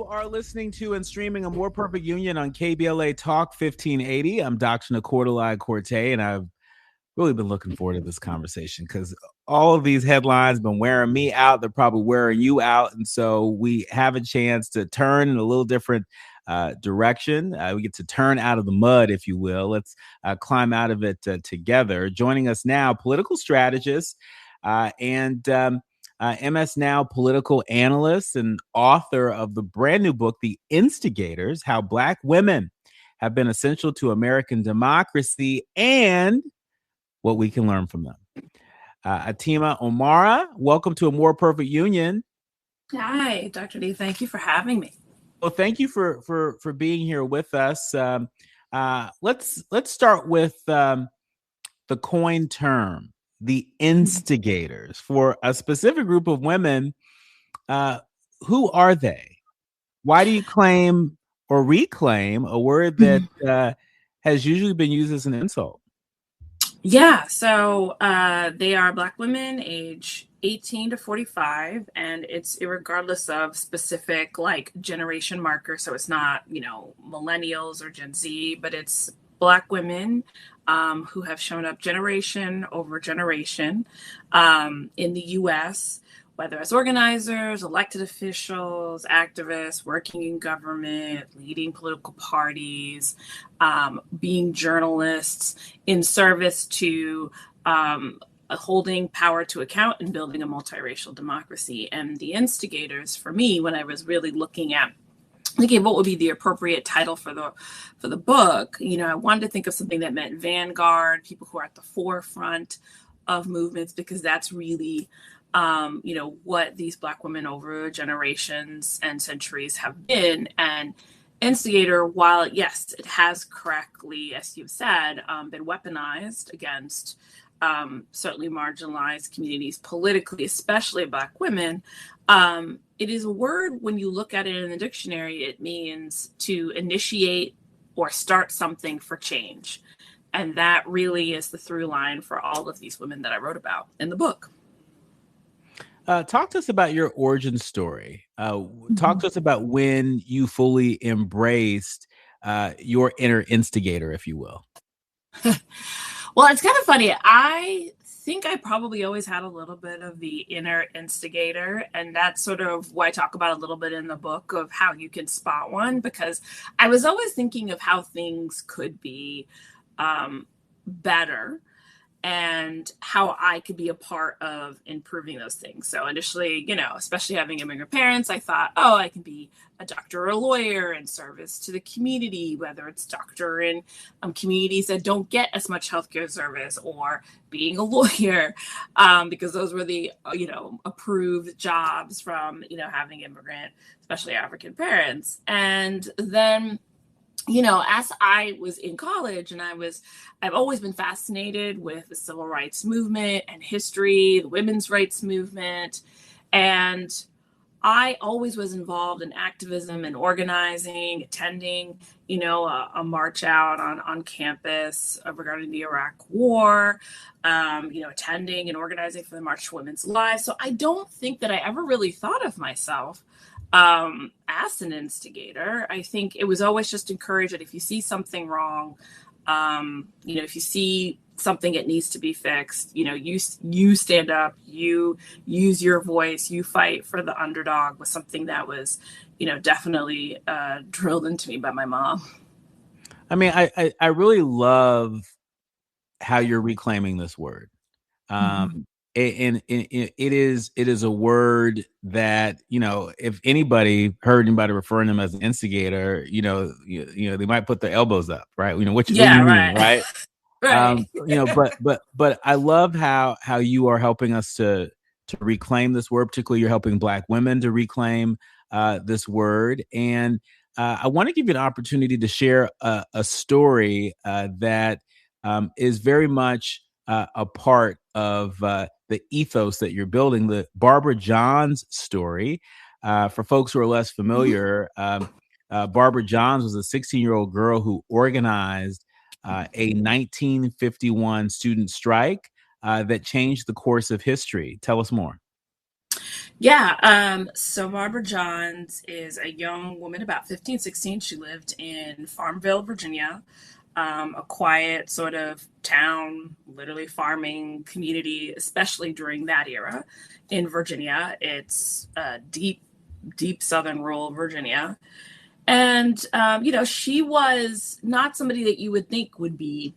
are listening to and streaming A More Perfect Union on KBLA Talk 1580. I'm Dr. Nii-Quartelai, and I've really been looking forward to this conversation because all of these headlines have been wearing me out. They're probably wearing you out. And so we have a chance to turn in a little different direction. We get to turn out of the mud, if you will. Let's climb out of it together. Joining us now, political strategist and MS Now political analyst and author of the brand new book, The Instigators, How Black Women Have Been Essential to American Democracy and What We Can Learn from Them. Atima Omara, welcome to A More Perfect Union. Hi, Dr. D. Thank you for having me. Well, thank you for being here with us. Let's start with the coined term, the instigators, for a specific group of women. Who are they? Why do you claim or reclaim a word that has usually been used as an insult? Yeah, so they are Black women age 18 to 45, and it's regardless of specific like generation marker. So it's not, millennials or Gen Z, but it's Black women who have shown up generation over generation in the U.S., whether as organizers, elected officials, activists, working in government, leading political parties, being journalists in service to holding power to account and building a multiracial democracy. And the instigators, for me, when I was really looking at what would be the appropriate title for the book, I wanted to think of something that meant vanguard, people who are at the forefront of movements, because that's really what these Black women over generations and centuries have been. And instigator, while yes, it has correctly, as you've said, been weaponized against certainly marginalized communities politically, especially Black women, it is a word, when you look at it in the dictionary, it means to initiate or start something for change. And that really is the through line for all of these women that I wrote about in the book. Talk to us about your origin story. Talk to us about when you fully embraced your inner instigator, if you will. Well, it's kind of funny. I think I probably always had a little bit of the inner instigator, and that's sort of what I talk about a little bit in the book of how you can spot one, because I was always thinking of how things could be better and how I could be a part of improving those things. So initially, especially having immigrant parents, I thought, I can be a doctor or a lawyer in service to the community, whether it's doctor in communities that don't get as much healthcare service, or being a lawyer, because those were the, approved jobs from, having immigrant, especially African parents. And then as I was in college, and I've always been fascinated with the civil rights movement and history, the women's rights movement. And I always was involved in activism and organizing, attending, a march out on campus regarding the Iraq War, attending and organizing for the March for Women's Lives. So I don't think that I ever really thought of myself as an instigator. I think it was always just encouraged that if you see something wrong, if you see something that needs to be fixed, you stand up, you use your voice, you fight for the underdog, was something that was, definitely drilled into me by my mom. I mean, I really love how you're reclaiming this word. And it is a word that, if anybody heard anybody referring to them as an instigator, they might put their elbows up, right? What you mean, right? Right. But I love how you are helping us to reclaim this word. Particularly, you're helping Black women to reclaim this word. And I want to give you an opportunity to share a story that is very much a part of the ethos that you're building, the Barbara Johns story. For folks who are less familiar, Barbara Johns was a 16-year-old girl who organized a 1951 student strike that changed the course of history. Tell us more. Yeah. So Barbara Johns is a young woman, about 15, 16. She lived in Farmville, Virginia, a quiet sort of town, literally farming community, especially during that era in Virginia. It's deep, deep southern rural Virginia. And, she was not somebody that you would think would be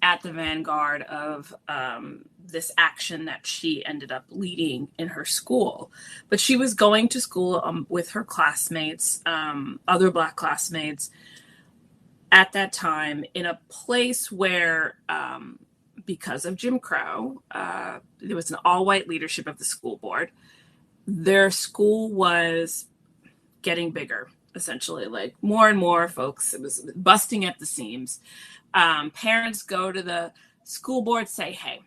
at the vanguard of this action that she ended up leading in her school. But she was going to school with her classmates, other Black classmates, at that time in a place where, because of Jim Crow, there was an all white leadership of the school board. Their school was getting bigger, essentially, like more and more folks. It was busting at the seams. Parents go to the school board, say, hey,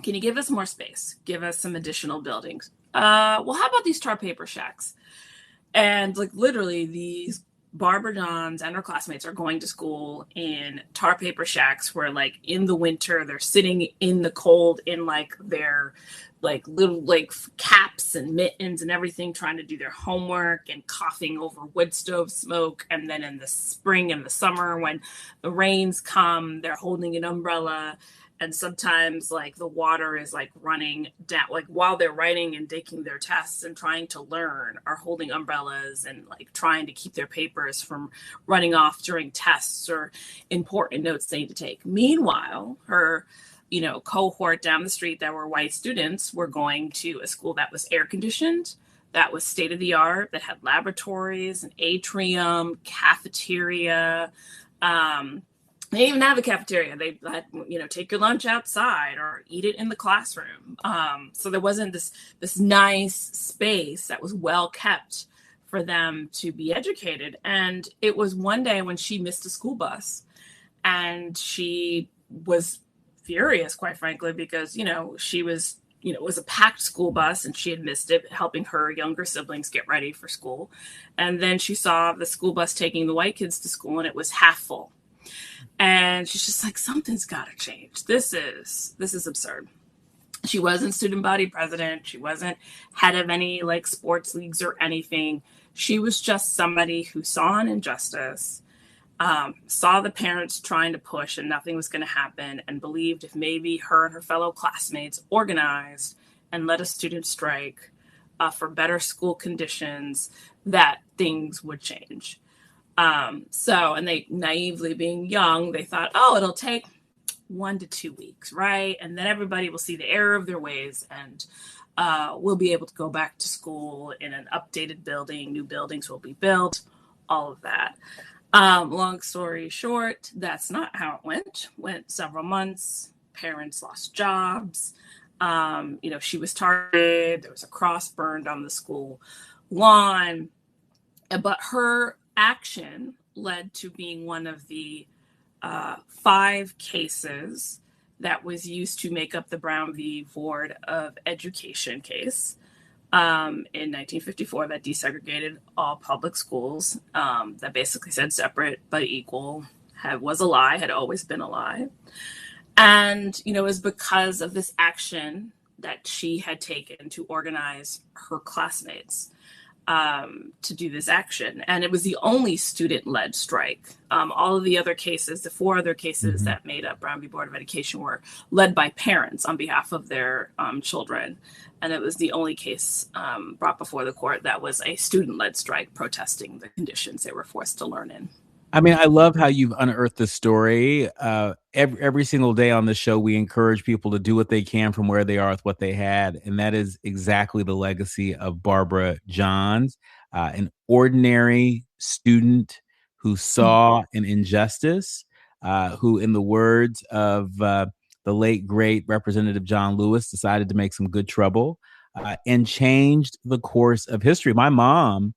can you give us more space? Give us some additional buildings. Well, how about these tar paper shacks? And like literally these Barbara Johns and her classmates are going to school in tar paper shacks where like in the winter they're sitting in the cold in like their like little like caps and mittens and everything trying to do their homework and coughing over wood stove smoke. And then in the spring and the summer when the rains come, they're holding an umbrella, and sometimes like the water is like running down, like while they're writing and taking their tests and trying to learn, are holding umbrellas and like trying to keep their papers from running off during tests or important notes they need to take. Meanwhile, her cohort down the street that were white students were going to a school that was air conditioned, that was state of the art, that had laboratories, an atrium, cafeteria. They didn't even have a cafeteria. They had, take your lunch outside or eat it in the classroom. So there wasn't this nice space that was well kept for them to be educated. And it was one day when she missed a school bus, and she was furious, quite frankly, because she was it was a packed school bus and she had missed it, helping her younger siblings get ready for school. And then she saw the school bus taking the white kids to school and it was half full. And she's just like, something's got to change. This is absurd. She wasn't student body president. She wasn't head of any like sports leagues or anything. She was just somebody who saw an injustice, saw the parents trying to push and nothing was going to happen, and believed if maybe her and her fellow classmates organized and led a student strike for better school conditions, that things would change. And they naively being young, they thought, oh, it'll take 1 to 2 weeks, right? And then everybody will see the error of their ways and we'll be able to go back to school in an updated building. New buildings will be built, all of that. Long story short, that's not how it went. Went several months. Parents lost jobs. She was targeted. There was a cross burned on the school lawn. But her action led to being one of the 5 cases that was used to make up the Brown v. Board of Education case in 1954 that desegregated all public schools, that basically said separate but equal was a lie, had always been a lie. And, it was because of this action that she had taken to organize her classmates to do this action. And it was the only student-led strike. All of the other cases, the 4 other cases that made up Brown v. Board of Education, were led by parents on behalf of their children. And it was the only case brought before the court that was a student-led strike protesting the conditions they were forced to learn in. I mean, I love how you've unearthed this story. Every single day on the show, we encourage people to do what they can from where they are with what they had. And that is exactly the legacy of Barbara Johns, an ordinary student who saw an injustice, who, in the words of the late, great Representative John Lewis, decided to make some good trouble and changed the course of history. My mom,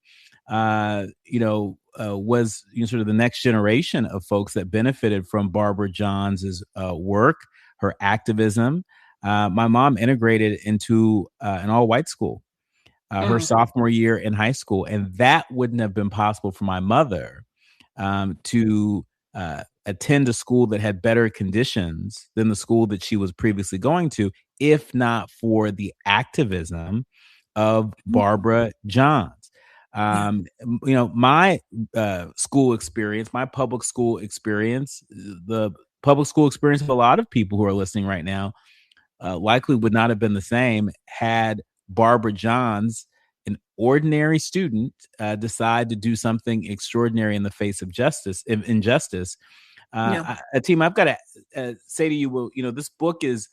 was sort of the next generation of folks that benefited from Barbara Johns' work, her activism. My mom integrated into an all-white school her sophomore year in high school, and that wouldn't have been possible for my mother to attend a school that had better conditions than the school that she was previously going to, if not for the activism of Barbara Johns. My school experience, my public school experience, the public school experience of a lot of people who are listening right now likely would not have been the same had Barbara Johns, an ordinary student, decide to do something extraordinary in the face of injustice. Atima, I've got to say to you, well, this book is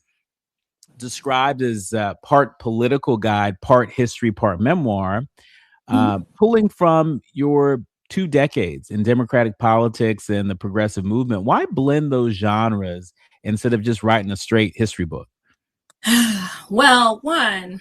described as part political guide, part history, part memoir, pulling from your 2 decades in democratic politics and the progressive movement. Why blend those genres instead of just writing a straight history book? Well, one,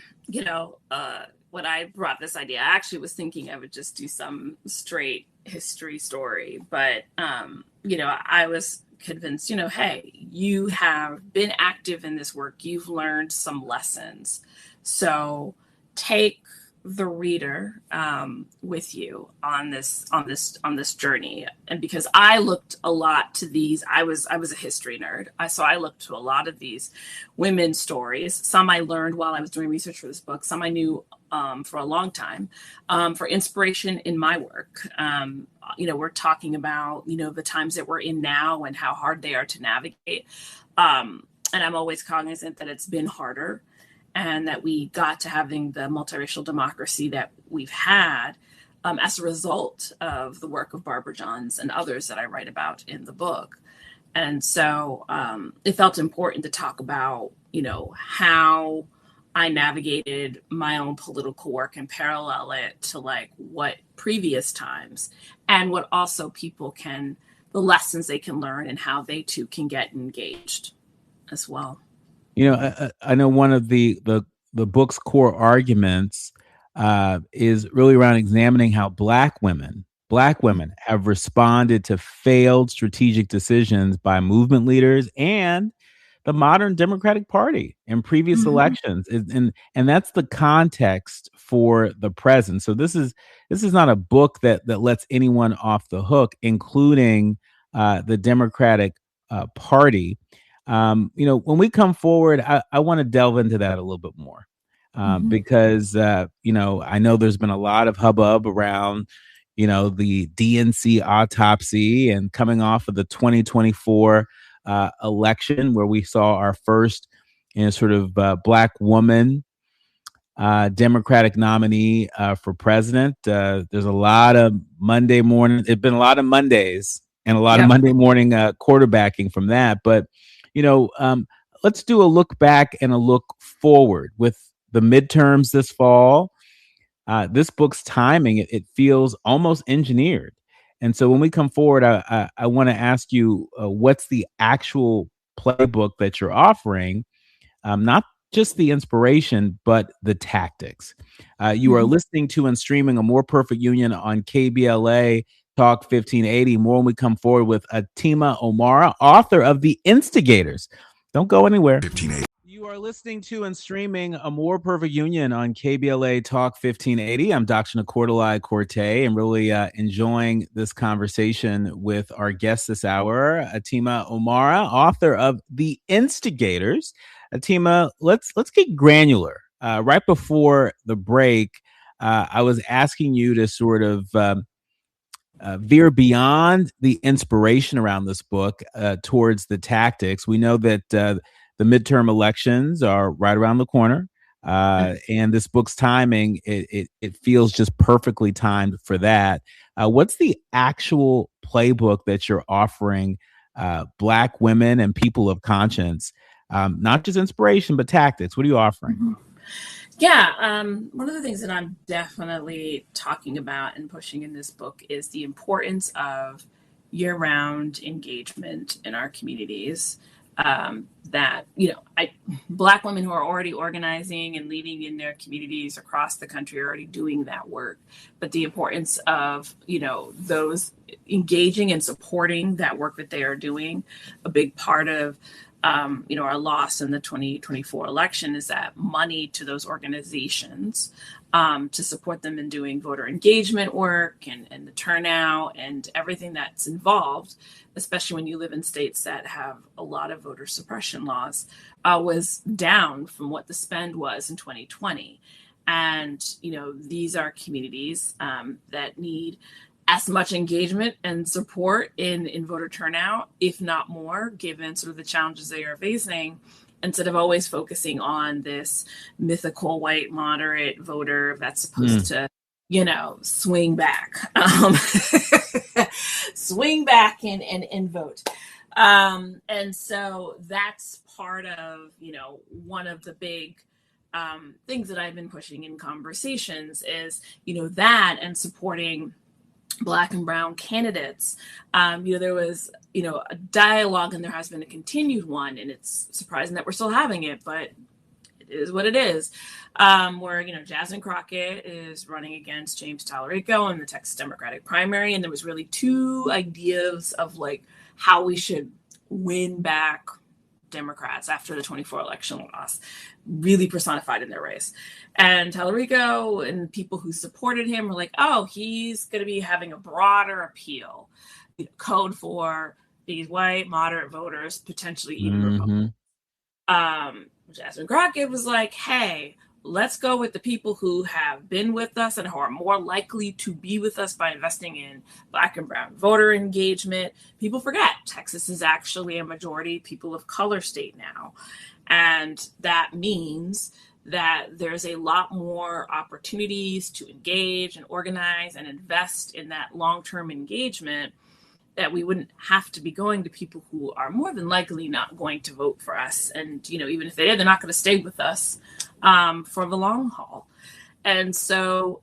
when I brought this idea, I actually was thinking I would just do some straight history story. But, I was convinced, hey, you have been active in this work. You've learned some lessons. So take the reader with you on this journey. And because I looked a lot to these, I was a history nerd. So I looked to a lot of these women's stories. Some I learned while I was doing research for this book. Some I knew for a long time for inspiration in my work. We're talking about, the times that we're in now and how hard they are to navigate. And I'm always cognizant that it's been harder, and that we got to having the multiracial democracy that we've had as a result of the work of Barbara Johns and others that I write about in the book. And so it felt important to talk about, how I navigated my own political work and parallel it to like what previous times, and what also the lessons they can learn and how they too can get engaged as well. I know one of the book's core arguments is really around examining how Black women have responded to failed strategic decisions by movement leaders and the modern Democratic Party in previous elections, and that's the context for the present. So this is not a book that lets anyone off the hook, including the Democratic Party. When we come forward, I want to delve into that a little bit more because, I know there's been a lot of hubbub around, the DNC autopsy and coming off of the 2024 election where we saw our first, sort of Black woman Democratic nominee for president. There's a lot of Monday morning. It's been a lot of Mondays and a lot of Monday morning quarterbacking from that. But let's do a look back and a look forward with the midterms this fall. This book's timing, it feels almost engineered. And so when we come forward, I want to ask you, what's the actual playbook that you're offering? Not just the inspiration, but the tactics. You are listening to and streaming A More Perfect Union on KBLA Talk 1580. More when we come forward with Atima Omara, author of The Instigators. Don't go anywhere. 1580. You are listening to and streaming A More Perfect Union on KBLA Talk 1580. I'm Dr. Nii-Quartelai, and really enjoying this conversation with our guest this hour, Atima Omara, author of The Instigators. Atima, let's get granular. Right before the break, I was asking you to sort of veer beyond the inspiration around this book towards the tactics. We know that the midterm elections are right around the corner, and this book's timing, it feels just perfectly timed for that. What's the actual playbook that you're offering Black women and people of conscience? Not just inspiration, but tactics. What are you offering? Yeah, one of the things that I'm definitely talking about and pushing in this book is the importance of year-round engagement in our communities. Black women who are already organizing and leading in their communities across the country are already doing that work. But the importance of, those engaging and supporting that work that they are doing, a big part of our loss in the 2024 election is that money to those organizations to support them in doing voter engagement work and the turnout and everything that's involved, especially when you live in states that have a lot of voter suppression laws, was down from what the spend was in 2020. And, these are communities that need as much engagement and support in voter turnout, if not more, given sort of the challenges they are facing, instead of always focusing on this mythical white moderate voter that's supposed to, swing back, swing back and vote. And so that's part of, one of the big things that I've been pushing in conversations is, that and supporting Black and brown candidates. There was, a dialogue, and there has been a continued one, and it's surprising that we're still having it, but it is what it is. Where, Jasmine Crockett is running against James Tallarico in the Texas Democratic primary, and there was really two ideas of like how we should win back Democrats after the 24 election loss, really personified in their race. And Tallarico and people who supported him were like, oh, he's going to be having a broader appeal, code for these white moderate voters, potentially even Republicans. Jasmine Crockett was like, hey, let's go with the people who have been with us and who are more likely to be with us by investing in Black and brown voter engagement. People forget Texas is actually a majority people of color state now. And that means that there's a lot more opportunities to engage and organize and invest in that long-term engagement, that we wouldn't have to be going to people who are more than likely not going to vote for us. And, even if they did, they're not going to stay with us for the long haul. And so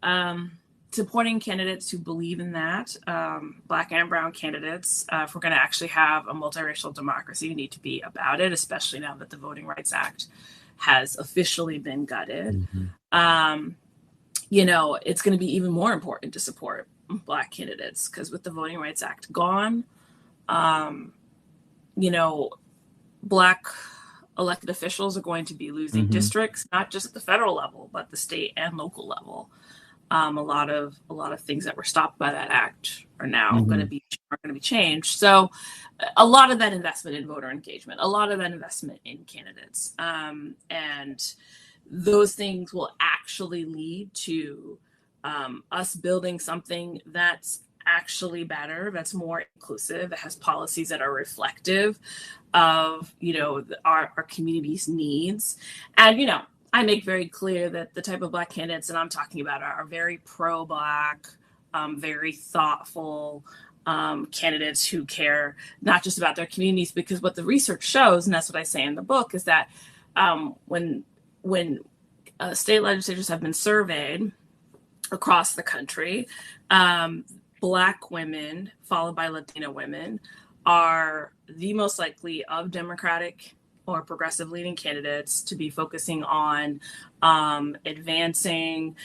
supporting candidates who believe in that, Black and brown candidates, if we're going to actually have a multiracial democracy, we need to be about it, especially now that the Voting Rights Act has officially been gutted. It's going to be even more important to support Black candidates, because with the Voting Rights Act gone, Black elected officials are going to be losing districts, not just at the federal level, but the state and local level. A lot of things that were stopped by that act are now going to be changed. So a lot of that investment in voter engagement, a lot of that investment in candidates, and those things will actually lead to us building something that's actually better, that's more inclusive, that has policies that are reflective of, our community's needs. And, I make very clear that the type of Black candidates that I'm talking about are very pro-Black, very thoughtful candidates who care not just about their communities, because what the research shows, and that's what I say in the book, is that when state legislatures have been surveyed across the country, Black women, followed by Latina women, are the most likely of Democratic or progressive leading candidates to be focusing on advancing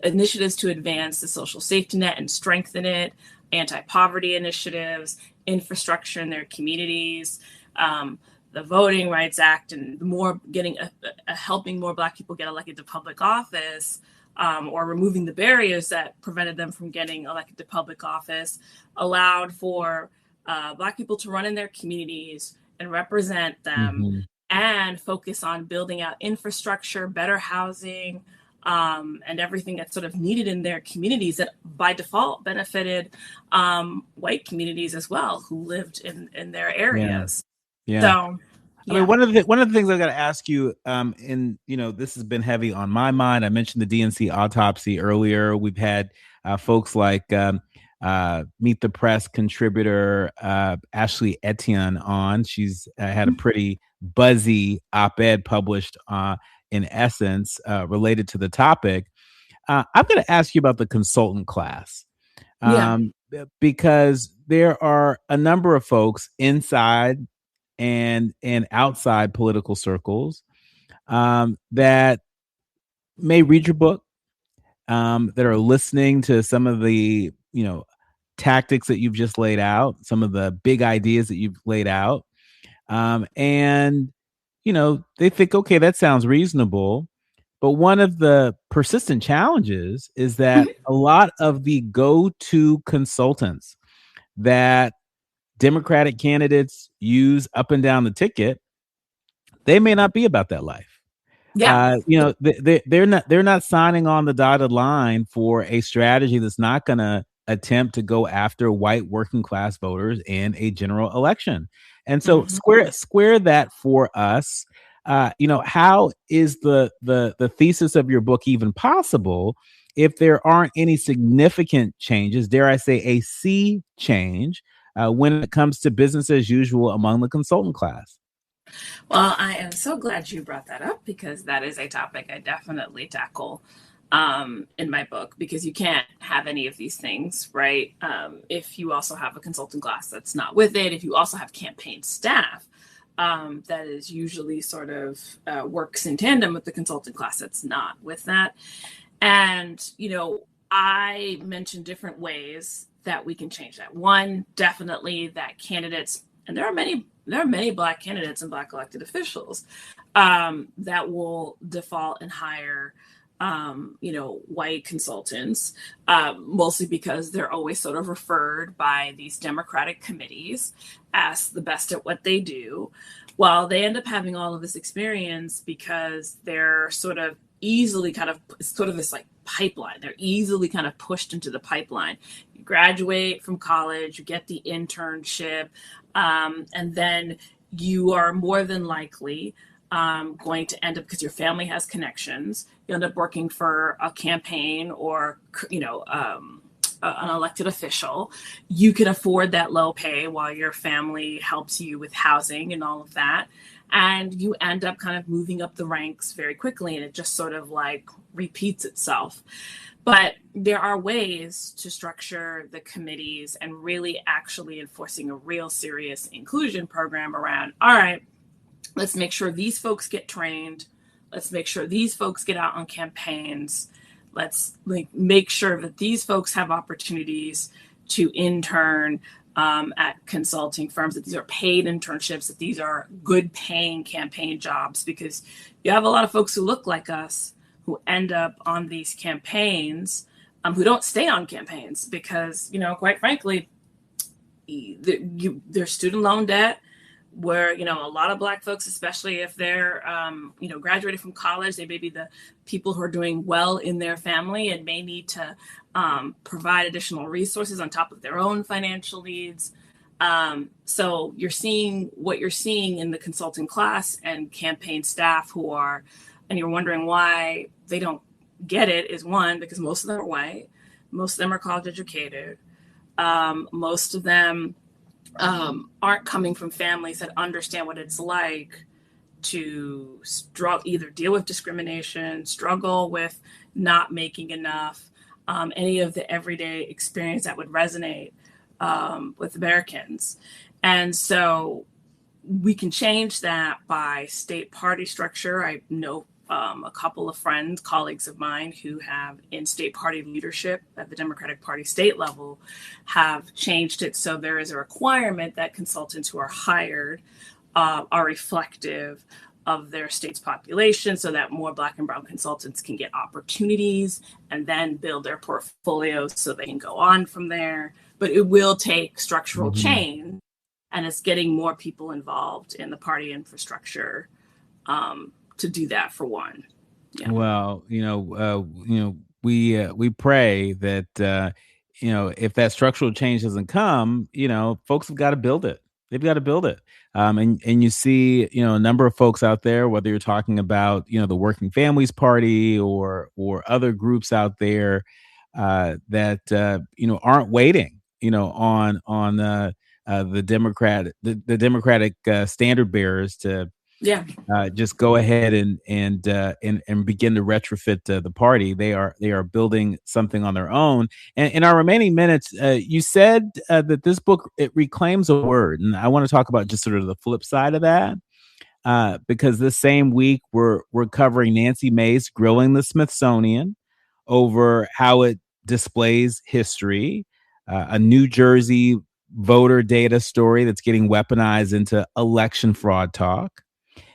initiatives to advance the social safety net and strengthen it, anti-poverty initiatives, infrastructure in their communities, the Voting Rights Act, and more getting helping more Black people get elected to public office, or removing the barriers that prevented them from getting elected to public office, allowed for Black people to run in their communities and represent them, and focus on building out infrastructure, better housing, and everything that's sort of needed in their communities that by default benefited white communities as well who lived in their areas. Yeah. So, I mean, one of the things I've got to ask you, this has been heavy on my mind. I mentioned the DNC autopsy earlier. We've had folks like Meet the Press contributor Ashley Etienne on. She's had a pretty buzzy op-ed published in Essence related to the topic. I'm going to ask you about the consultant class. Because there are a number of folks inside and outside political circles that may read your book, that are listening to some of the tactics that you've just laid out, some of the big ideas that you've laid out, and they think, okay, that sounds reasonable. But one of the persistent challenges is that a lot of the go-to consultants that Democratic candidates use up and down the ticket, they may not be about that life. Yeah. They're not signing on the dotted line for a strategy that's not going to attempt to go after white working class voters in a general election. And so Mhm. square that for us. How is the thesis of your book even possible if there aren't any significant changes, dare I say a sea change, when it comes to business as usual among the consultant class? Well, I am so glad you brought that up because that is a topic I definitely tackle in my book, because you can't have any of these things, right? If you also have a consulting class that's not with it, if you also have campaign staff that is usually sort of works in tandem with the consulting class that's not with that. And, I mentioned different ways that we can change that. One, definitely that candidates, and there are many Black candidates and Black elected officials that will default and hire white consultants, mostly because they're always sort of referred by these Democratic committees as the best at what they do. Well, they end up having all of this experience because they're sort of this like pipeline. They're easily kind of pushed into the pipeline. You graduate from college, you get the internship, and then you are more than likely going to end up, because your family has connections, you end up working for a campaign or an elected official. You can afford that low pay while your family helps you with housing and all of that, and you end up kind of moving up the ranks very quickly, and it just sort of like repeats itself. But there are ways to structure the committees and really actually enforcing a real serious inclusion program around, all right, let's make sure these folks get trained. Let's make sure these folks get out on campaigns. Let's make sure that these folks have opportunities to intern at consulting firms, that these are paid internships, that these are good paying campaign jobs, because you have a lot of folks who look like us who end up on these campaigns, who don't stay on campaigns because, quite frankly, there's student loan debt, where a lot of Black folks, especially if they're graduated from college, they may be the people who are doing well in their family and may need to provide additional resources on top of their own financial needs. So you're seeing what you're seeing in the consulting class and campaign staff and you're wondering why they don't get it, is one, because most of them are white, most of them are college educated, most of them aren't coming from families that understand what it's like to either deal with discrimination, struggle with not making enough, any of the everyday experience that would resonate with Americans. And so we can change that by state party structure. I know a couple of friends, colleagues of mine who have in state party leadership at the Democratic Party state level have changed it so there is a requirement that consultants who are hired are reflective of their state's population, so that more Black and brown consultants can get opportunities and then build their portfolios so they can go on from there. But it will take structural Mhm. change, and it's getting more people involved in the party infrastructure to do that, for one. Yeah. Well, we pray that if that structural change doesn't come, folks have got to build it. They've got to build it. And you see, a number of folks out there, whether you're talking about the Working Families Party or other groups out there that aren't waiting, on the Democratic standard bearers to Yeah. just go ahead and begin to retrofit the party. They are building something on their own. And in our remaining minutes, you said that this book, it reclaims a word, and I want to talk about just sort of the flip side of that. Because this same week we're covering Nancy Mace grilling the Smithsonian over how it displays history, a New Jersey voter data story that's getting weaponized into election fraud talk,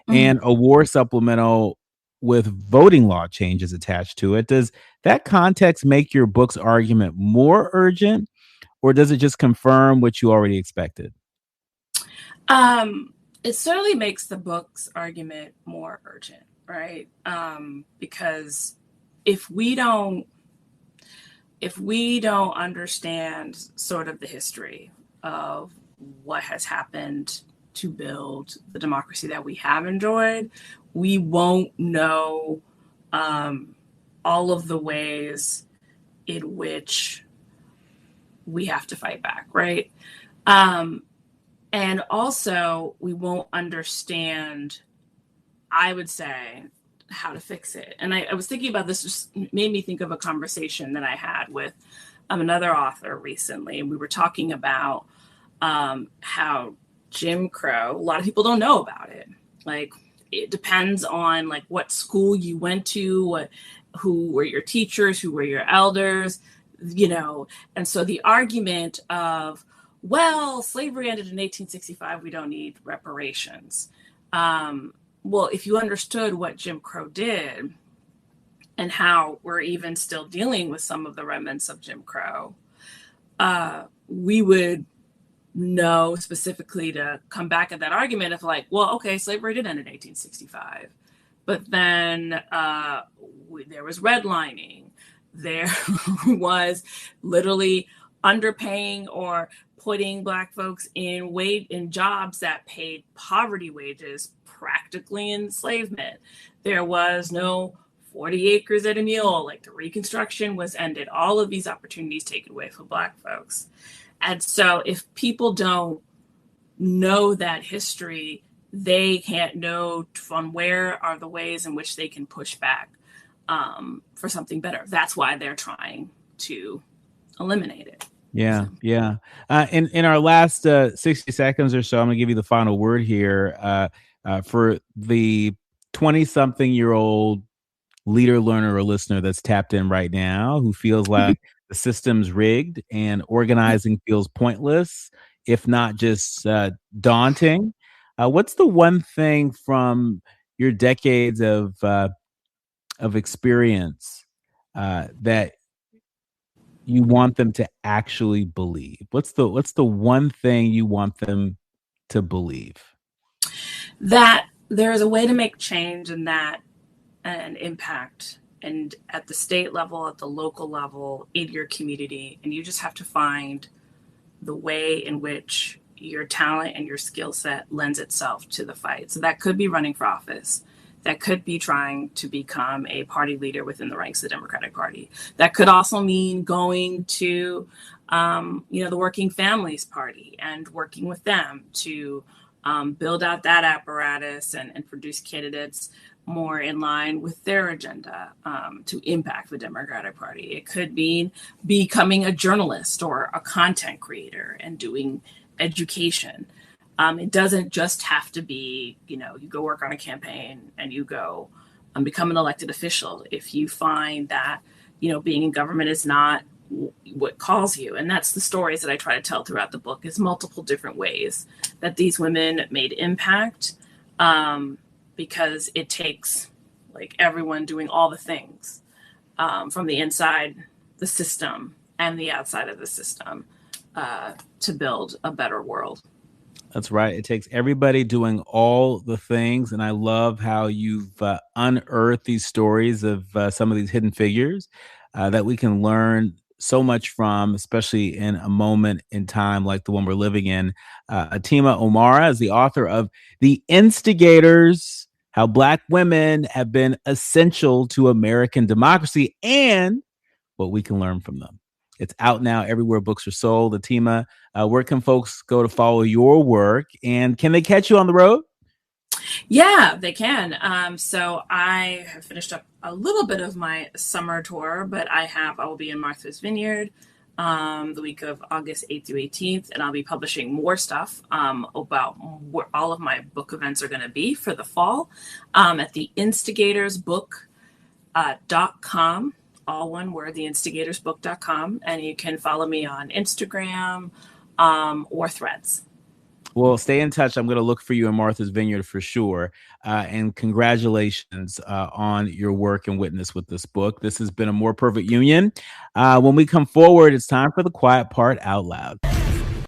Mm. and a war supplemental with voting law changes attached to it. Does that context make your book's argument more urgent, or does it just confirm what you already expected? Um, it certainly makes the book's argument more urgent, right? Because if we don't understand sort of the history of what has happened to build the democracy that we have enjoyed, we won't know all of the ways in which we have to fight back, right? And also, we won't understand, I would say, how to fix it. And I was thinking about this, just made me think of a conversation that I had with another author recently. And we were talking about how Jim Crow, a lot of people don't know about it. Like, it depends on like what school you went to, who were your teachers, who were your elders, you know. And so the argument of, well, slavery ended in 1865, we don't need reparations. Well, if you understood what Jim Crow did and how we're even still dealing with some of the remnants of Jim Crow, we would know specifically to come back at that argument of like, well, okay, slavery did end in 1865, but then there was redlining. There was literally underpaying or putting Black folks in jobs that paid poverty wages, practically enslavement. There was no 40 acres at a mule, like the Reconstruction was ended. All of these opportunities taken away from Black folks. And so if people don't know that history, they can't know from where are the ways in which they can push back for something better. That's why they're trying to eliminate it. Yeah, yeah. In our last 60 seconds or so, I'm going to give you the final word here for the 20-something-year-old leader, learner, or listener that's tapped in right now, who feels like the system's rigged and organizing feels pointless, if not just daunting. What's the one thing from your decades of experience that you want them to actually believe? What's the one thing you want them to believe? That there is a way to make change and impact, and at the state level, at the local level, in your community, and you just have to find the way in which your talent and your skill set lends itself to the fight. So that could be running for office. That could be trying to become a party leader within the ranks of the Democratic Party. That could also mean going to, the Working Families Party and working with them to build out that apparatus and produce candidates more in line with their agenda to impact the Democratic Party. It could mean becoming a journalist or a content creator and doing education. It doesn't just have to be, you go work on a campaign and you go become an elected official. If you find that, being in government is not what calls you. And that's the stories that I try to tell throughout the book, is multiple different ways that these women made impact, because it takes like everyone doing all the things from the inside the system and the outside of the system to build a better world. That's right. It takes everybody doing all the things. And I love how you've unearthed these stories of some of these hidden figures that we can learn so much from, especially in a moment in time like the one we're living in. Atima Omara is the author of The Instigators: How Black Women Have Been Essential to American Democracy and What We Can Learn from Them. It's out now everywhere books are sold. Atima, where can folks go to follow your work? And can they catch you on the road? Yeah, they can. So I have finished up a little bit of my summer tour, but I will be in Martha's Vineyard the week of August 8th through 18th, and I'll be publishing more stuff about where all of my book events are going to be for the fall at the Instigators.com. All one word, theinstigatorsbook.com. And you can follow me on Instagram or Threads. Well, stay in touch. I'm going to look for you in Martha's Vineyard for sure. And congratulations on your work and witness with this book. This has been a More Perfect Union. When we come forward, it's time for the quiet part out loud.